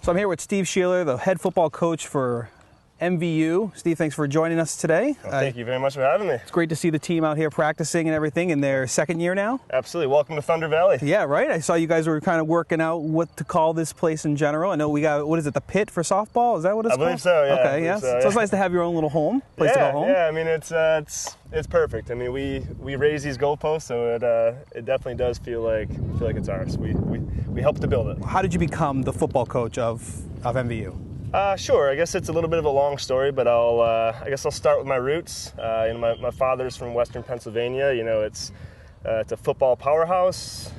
So I'm here with Steve Sheeler, the head football coach for MVU. Steve, thanks for joining us today. Well, thank you very much for having me. It's great to see the team out here practicing and everything in their second year now. Absolutely. Welcome to Thunder Valley. Yeah, right. I saw you guys were kind of working out what to call this place in general. I know we got, what is it, the Pit for softball? Is that what it's called? I believe so, yeah. Okay, yeah. So it's nice to have your own little place to go home. Yeah, I mean, it's perfect. I mean, we raise these goalposts, so it definitely does feel like it's ours. We helped to build it. How did you become the football coach of MVU? Sure. I guess it's a little bit of a long story, but I guess I'll start with my roots. My father's from Western Pennsylvania. You know, it's a football powerhouse,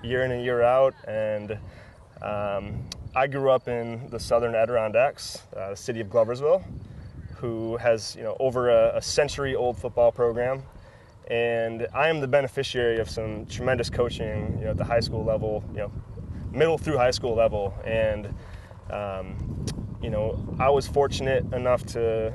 year in and year out, and I grew up in the Southern Adirondacks, the city of Gloversville, who has over a century-old football program, and I am the beneficiary of some tremendous coaching, at the high school level, middle through high school level, and I was fortunate enough to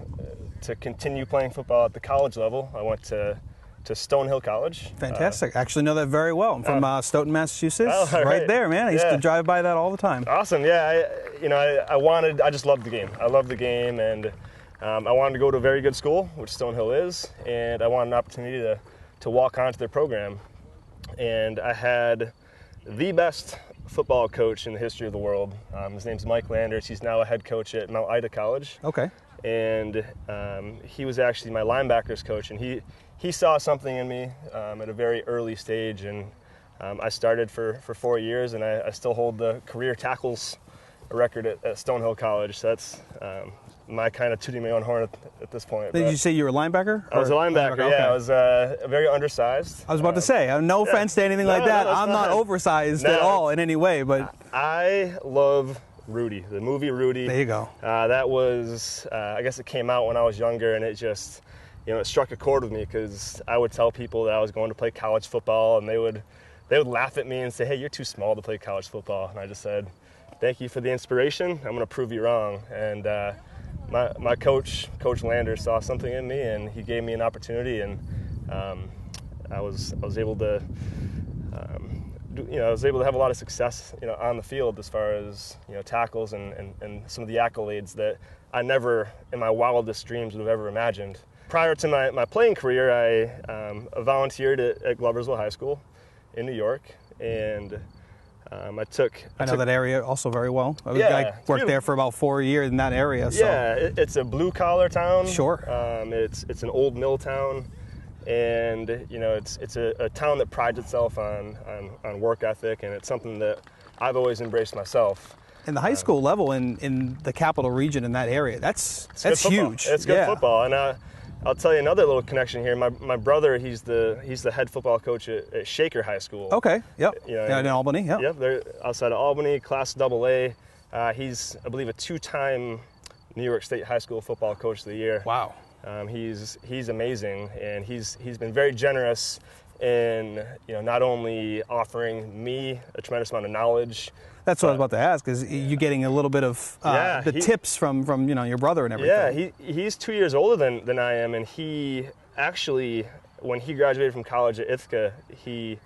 continue playing football at the college level. I went to Stonehill College. Fantastic. Actually know that very well. I'm from Stoughton, Massachusetts. Right there, man. I used to drive by that all the time. Awesome. Yeah. I just loved the game. I loved the game, and I wanted to go to a very good school, which Stonehill is, and I wanted an opportunity to walk onto their program. And I had the best football coach in the history of the world. His name's Mike Landers. He's now a head coach at Mount Ida College. Okay. And he was actually my linebackers coach, and he saw something in me at a very early stage, and I started for 4 years, and I still hold the career tackles record at Stonehill College. So that's my kind of tooting my own horn at this point. Did you say you were a linebacker? I was a linebacker, yeah. Okay. I was very undersized. I was about to say, no offense to anything like that. I'm not oversized at all in any way, but I love Rudy, the movie Rudy. There you go. That was, I guess it came out when I was younger, and it just, it struck a chord with me, because I would tell people that I was going to play college football, and they would laugh at me and say, hey, you're too small to play college football. And I just said, thank you for the inspiration. I'm going to prove you wrong. And my coach, Coach Landers, saw something in me, and he gave me an opportunity, and I was able to have a lot of success on the field as far as tackles and some of the accolades that I never in my wildest dreams would have ever imagined. Prior to my playing career, I volunteered at Gloversville High School in New York, and I know that area also very well. I worked there for about 4 years in that area. So. Yeah, it's a blue-collar town. Sure. It's an old mill town, and it's a town that prides itself on work ethic, and it's something that I've always embraced myself. And the high school level in the capital region in that area, that's huge. It's good football, and I'll tell you another little connection here. My brother, he's the head football coach at Shaker High School. Okay. Yep. In Albany. Yep. Yep. They're outside of Albany, Class AA. He's, I believe, a 2-time New York State High School Football Coach of the Year. Wow. He's amazing, and he's been very generous in not only offering me a tremendous amount of knowledge. That's what I was about to ask. Is you getting a little bit of tips from your brother and everything? Yeah, he's 2 years older than I am, and he actually, when he graduated from college at Ithaca, he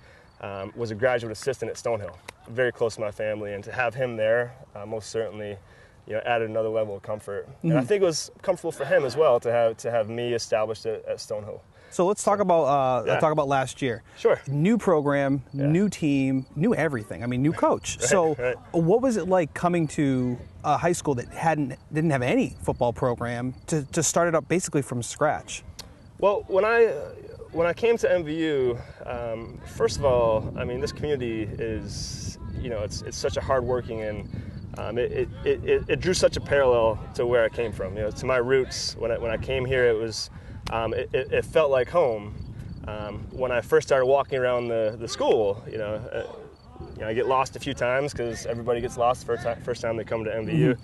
was a graduate assistant at Stonehill, very close to my family, and to have him there most certainly added another level of comfort. Mm-hmm. And I think it was comfortable for him as well to have me established at Stonehill. So let's talk about last year. Sure. New program, new team, new everything. I mean, new coach. So what was it like coming to a high school that didn't have any football program to start it up basically from scratch? Well, when I came to MVU, first of all, I mean, this community is, it's such a hardworking, and it drew such a parallel to where I came from. To my roots. When I came here, it was. It felt like home. When I first started walking around the school, I get lost a few times because everybody gets lost the first time they come to MVU,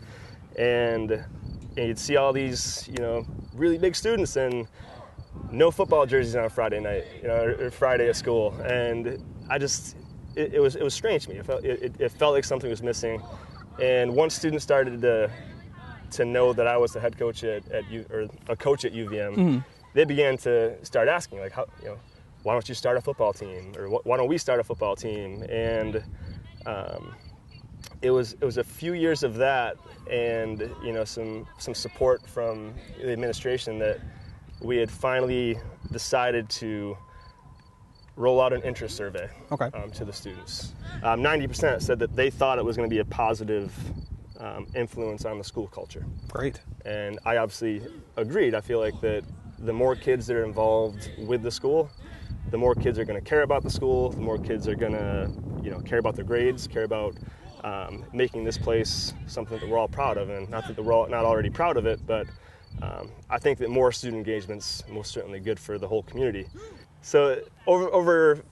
and you'd see all these really big students and no football jerseys on Friday night, or Friday at school, and it was strange to me. It felt like something was missing, and once students started to know that I was the head coach or a coach at UVM, they began to start asking, like, why don't you start a football team, or why don't we start a football team? And it was a few years of that, and some support from the administration that we had finally decided to roll out an interest survey to the students. 90% said that they thought it was going to be a positive influence on the school culture. Great. And I obviously agreed. I feel like that the more kids that are involved with the school, the more kids are going to care about the school, the more kids are going to care about their grades, care about making this place something that we're all proud of. And not that we're all not already proud of it, but I think that more student engagement's most certainly good for the whole community. So over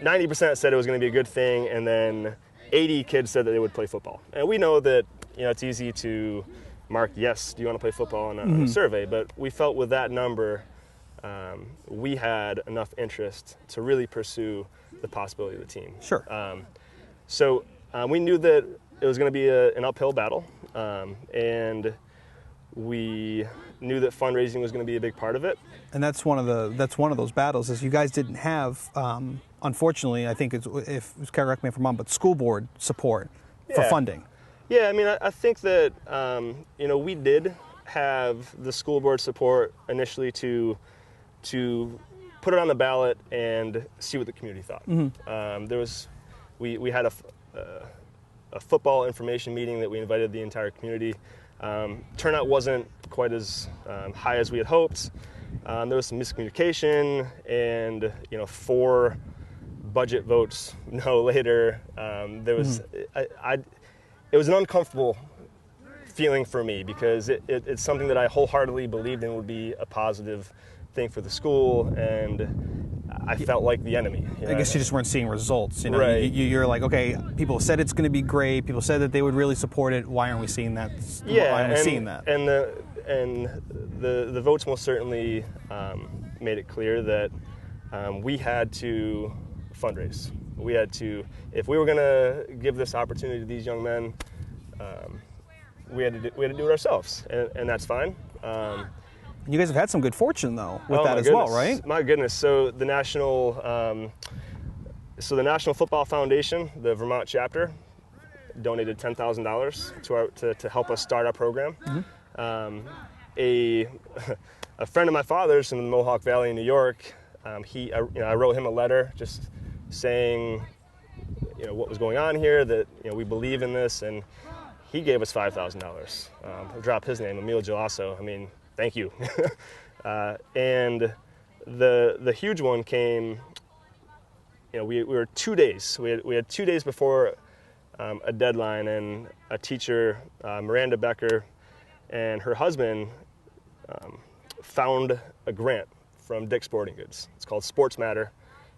90% said it was going to be a good thing, and then 80 kids said that they would play football. And we know that it's easy to mark yes, do you want to play football on a survey, but we felt with that number we had enough interest to really pursue the possibility of the team. Sure. So we knew that it was going to be an uphill battle, and we knew that fundraising was going to be a big part of it. And that's one of those battles is you guys didn't have, unfortunately, I think if correct me if I'm wrong, but school board support for funding. Yeah, I mean, I think that we did have the school board support initially to put it on the ballot and see what the community thought. We had a football information meeting that we invited the entire community. Turnout wasn't quite as high as we had hoped. There was some miscommunication, and 4 budget votes no later. There was it was an uncomfortable feeling for me because it's something that I wholeheartedly believed in would be a positive thing for the school, and I felt like the enemy. I guess you just weren't seeing results. Right. You're like, okay, people said it's going to be great. People said that they would really support it. Why aren't we seeing that? Yeah, why aren't we seeing that? And the votes most certainly made it clear that we had to fundraise. We had to, if we were going to give this opportunity to these young men, we had to do it ourselves, and that's fine. You guys have had some good fortune though with that as well, right? My goodness! So the National Football Foundation, the Vermont chapter, donated $10,000 to help us start our program. A friend of my father's from the Mohawk Valley in New York, I wrote him a letter just saying, what was going on here, that we believe in this, and he gave us $5,000. I'll drop his name, Emil Gelasso. I mean, thank you. And the huge one came. We were 2 days. We had 2 days before a deadline, and a teacher, Miranda Becker, and her husband found a grant from Dick's Sporting Goods. It's called Sports Matter,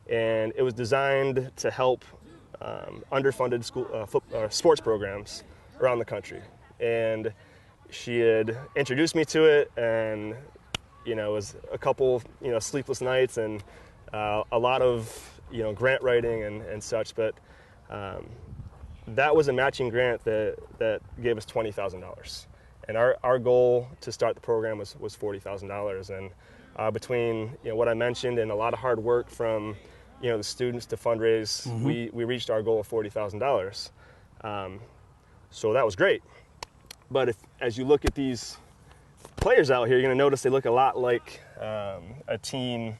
and it was designed to help underfunded school sports programs around the country. And she had introduced me to it, and it was a couple sleepless nights and a lot of grant writing and such. But that was a matching grant that gave us $20,000, and our goal to start the program was $40,000. And between what I mentioned and a lot of hard work from the students to fundraise, we reached our goal of $40,000. So that was great. But as you look at these players out here, you're going to notice they look a lot like a team,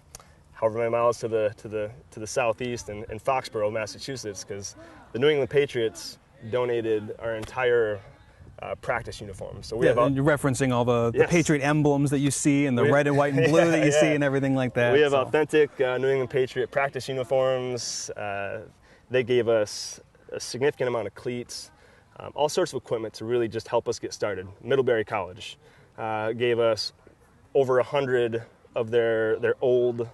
however many miles to the southeast in Foxborough, Massachusetts, because the New England Patriots donated our entire practice uniforms. So we have and you're referencing all the Patriot emblems that you see, and the red and white and blue that you see, and everything like that. We have authentic New England Patriot practice uniforms. They gave us a significant amount of cleats. All sorts of equipment to really just help us get started. Middlebury College gave us over 100 of their old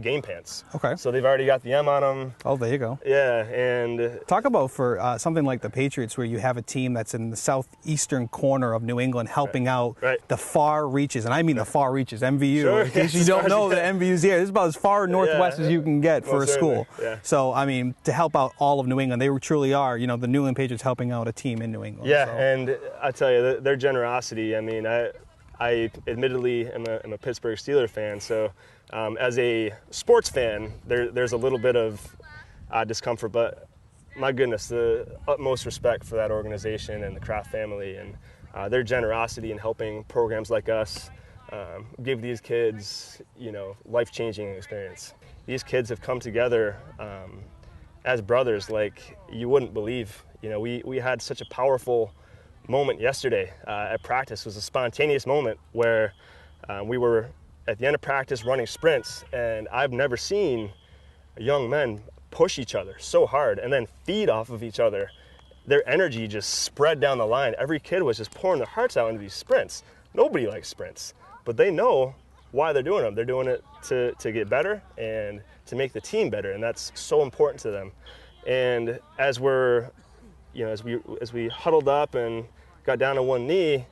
game pants. Okay. So they've already got the M on them. Oh, there you go. Yeah, and talk about for something like the Patriots, where you have a team that's in the southeastern corner of New England, helping out the far reaches, and I mean the far reaches. MVU. In case you don't know, the MVU's here. This is about as far northwest as you can get for a school. Yeah. So I mean, to help out all of New England, they truly are. The New England Patriots helping out a team in New England. Yeah, so. And I tell you, their generosity. I mean, I admittedly am a Pittsburgh Steeler fan, so as a sports fan, there's a little bit of discomfort, but my goodness, the utmost respect for that organization and the Kraft family and their generosity in helping programs like us give these kids, life-changing experience. These kids have come together as brothers like you wouldn't believe. We had such a powerful moment yesterday at practice. It was a spontaneous moment where we were at the end of practice running sprints, and I've never seen young men push each other so hard and then feed off of each other. Their energy just spread down the line. Every kid was just pouring their hearts out into these sprints. Nobody likes sprints, but they know why they're doing them. They're doing it to get better and to make the team better, and that's so important to them. And as we huddled up and got down on one knee,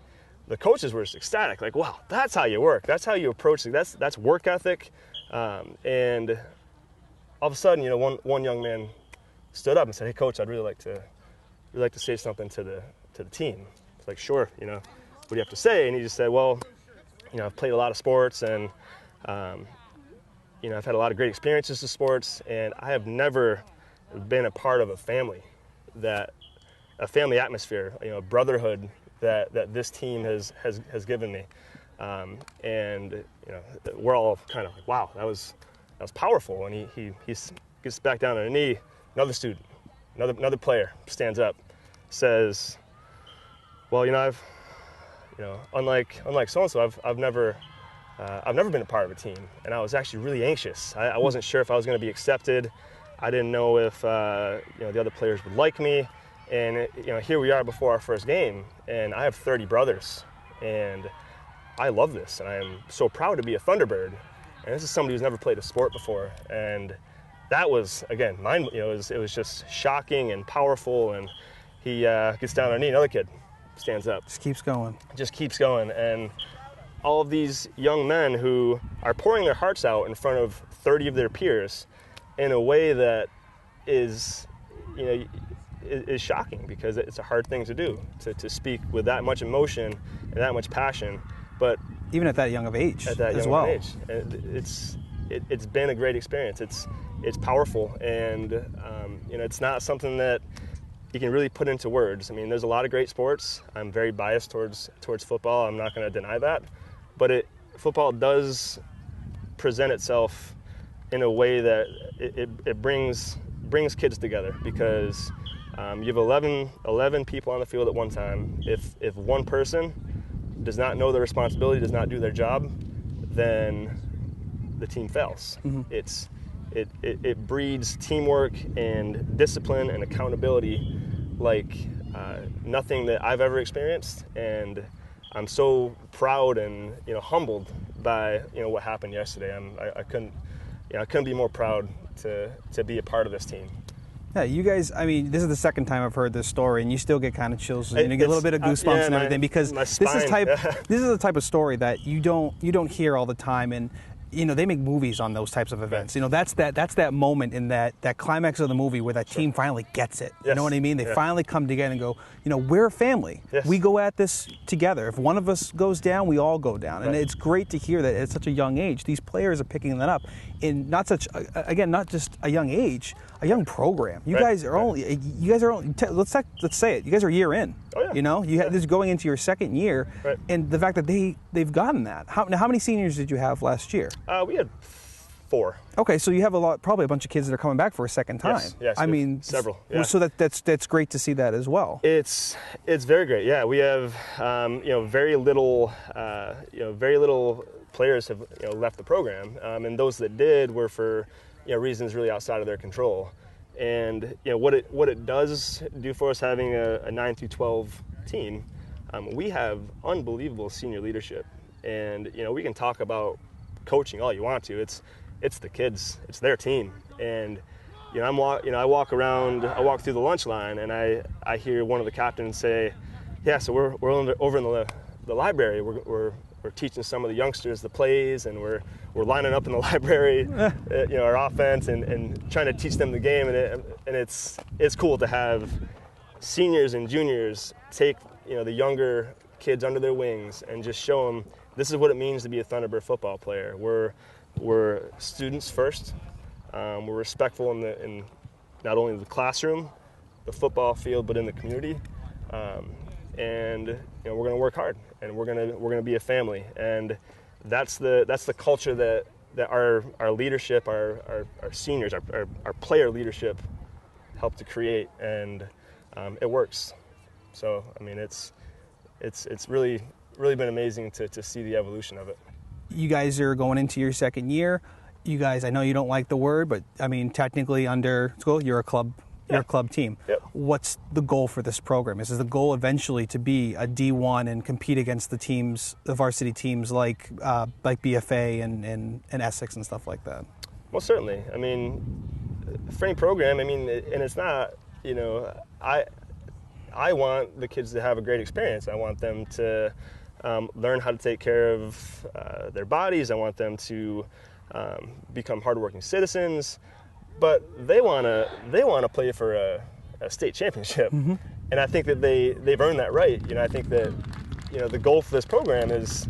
the coaches were just ecstatic, like, wow, that's how you work. That's how you approach it. That's work ethic. And all of a sudden, one young man stood up and said, "Hey, coach, I'd really like to say something to the team." It's like, "Sure, what do you have to say?" And he just said, "Well, I've played a lot of sports, and I've had a lot of great experiences in sports, and I have never been a part of a family atmosphere, a brotherhood that this team has given me." And we're all kind of like, wow, that was powerful. And he gets back down on a knee. Another student, another player stands up, says, "Well, I've unlike so and so, I've never been a part of a team, and I was actually really anxious. I wasn't sure if I was going to be accepted. I didn't know if the other players would like me. And here we are before our first game, and I have 30 brothers, and I love this, and I am so proud to be a Thunderbird. And this is somebody who's never played a sport before, and that was, again, it was just shocking and powerful. And he gets down on a knee. Another kid stands up. Just keeps going. And all of these young men who are pouring their hearts out in front of 30 of their peers in a way that is shocking, because it's a hard thing to do, to speak with that much emotion and that much passion. But even at that young of age as well. It's been a great experience. It's powerful, and it's not something that you can really put into words. I mean, there's a lot of great sports. I'm very biased towards football. I'm not going to deny that, but football does present itself in a way that it brings kids together, because you have 11 people on the field at one time. If one person does not know their responsibility, does not do their job, then the team fails. Mm-hmm. It breeds teamwork and discipline and accountability like nothing that I've ever experienced. And I'm so proud and humbled by what happened yesterday. I couldn't be more proud to be a part of this team. Yeah, you guys, I mean, this is the second time I've heard this story, and you still get kind of chills, and you get a little bit of goosebumps and everything, because this is the type of story that you don't hear all the time. And they make movies on those types of events. That's that moment in that climax of the movie where that team finally gets it. Yes. You know what I mean? They finally come together and go, we're a family. Yes. We go at this together. If one of us goes down, we all go down. Right. And it's great to hear that at such a young age, these players are picking that up in not just a young age, a young program. You guys are only, let's say it, you guys are a year in. Oh, yeah. This is going into your second year, and the fact that they've gotten that. How many seniors did you have last year? We had 4. Okay, so you have probably a bunch of kids that are coming back for a second time. Yes, I mean, several. Yeah. So that's great to see that as well. It's very great. Yeah, we have very little players have left the program, and those that did were for reasons really outside of their control. And what it does do for us, having a 9 through 12 team, we have unbelievable senior leadership, and we can talk about coaching all you want to. It's the kids, it's their team. And I walk through the lunch line, and I hear one of the captains say, "Yeah, so we're over in the library. We're teaching some of the youngsters the plays, and we're lining up in the library, our offense, and trying to teach them the game." And it's cool to have seniors and juniors take the younger kids under their wings and just show them this is what it means to be a Thunderbird football player. We're students first. We're respectful in not only the classroom, the football field, but in the community. And we're going to work hard, and we're going to be a family, and that's the culture that our leadership, our seniors, our player leadership helped to create, and it works. So I mean, it's really been amazing to see the evolution of it. You guys are going into your second year. You guys, I know you don't like the word, but I mean, technically under school, you're a club. Your club team. Yep. What's the goal for this program? Is the goal eventually to be a D1 and compete against the teams, the varsity teams like BFA and Essex and stuff like that? Well, certainly. I mean, for any program, I mean, and it's not, I want the kids to have a great experience. I want them to learn how to take care of their bodies. I want them to become hardworking citizens. But they want to play for a state championship, mm-hmm. and I think that they've earned that right. I think that the goal for this program is,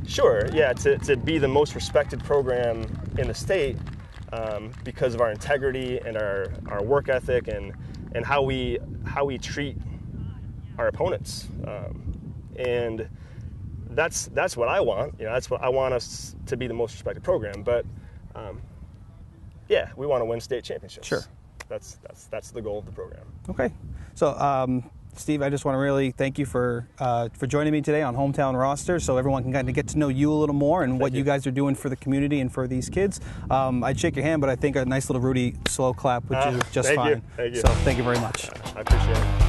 sure, yeah, to be the most respected program in the state because of our integrity and our work ethic and how we treat our opponents, and that's what I want. That's what I want us to be, the most respected program, but. Yeah, we want to win state championships. Sure. That's the goal of the program. Okay. So, Steve, I just want to really thank you for joining me today on Hometown Roster, so everyone can kind of get to know you a little more and what you guys are doing for the community and for these kids. I'd shake your hand, but I think a nice little Rudy slow clap, which is just fine. Thank you. So, thank you very much. I appreciate it.